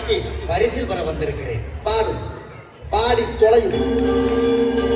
பாராட்டி பரிசில் பெற வந்திருக்கிறேன். பாடு, பாடி தொலையும்.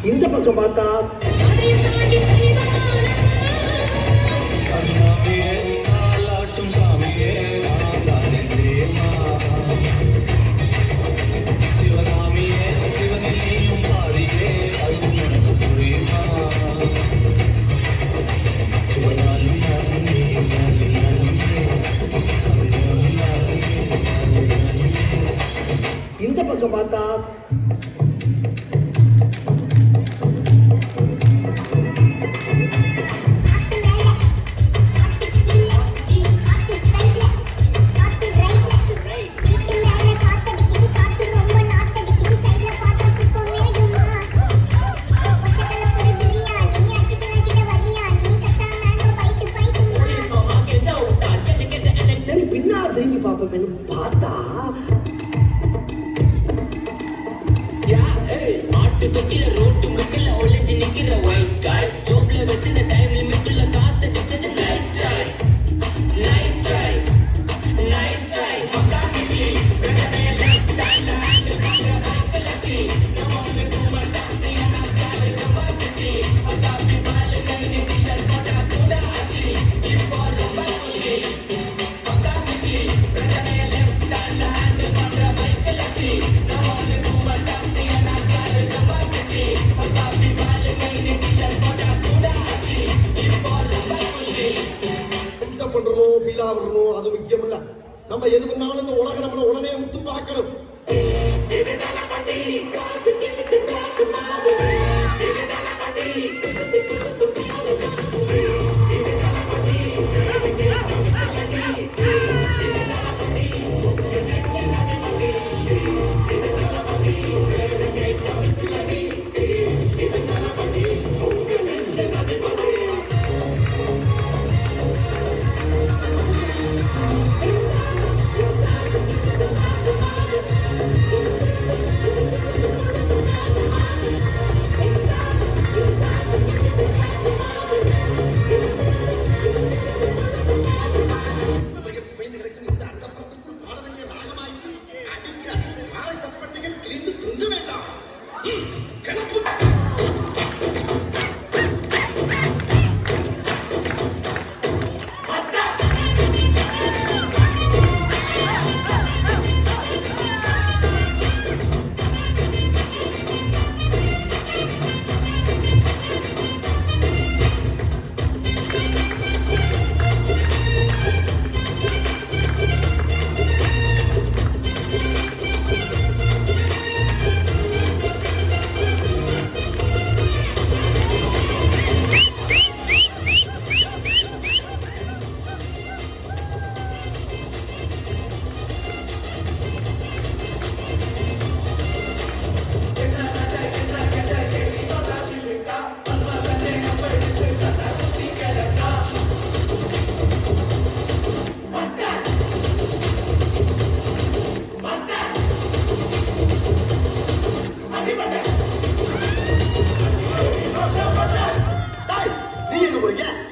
இந்த பக்கம் பார்த்தா இந்த பக்கம் பார்த்தா திரும்பி பார்ப்பேன் பார்த்தா ஆட்டு தொட்டில ரோட்டு முக்கில ஒளிஞ்சு நிக்கிற ஒயிட் காய் ஜோப்ல வச்சிருந்த டைம் லிமிட்ல காசு அடிச்சது nice try nice try nice try மக்காமிஷி பிரகதைய லெஃப்ட் ஹேண்ட் ஹேண்ட் காண்ற மைக்கலசி நம்ம வந்து மட்டாசி நான் சாரு கபாமிஷி அசாபி பால் கைனி டிஷர்ட் போட்டா கூட ஆசி இப்போ ரொம்ப குஷி மக்காமிஷி பிரகதைய லெஃப்ட் ஹேண்ட் ஹேண்ட் காண்ற மைக்கலசி நம்ம வந்து மட்டாசி அது முக்கியம் இல்ல. நம்ம எது பண்ணாலும் இந்த உலக நம்மள உடனே முத்து பார்க்கணும்.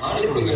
ஆணை கொடுங்க.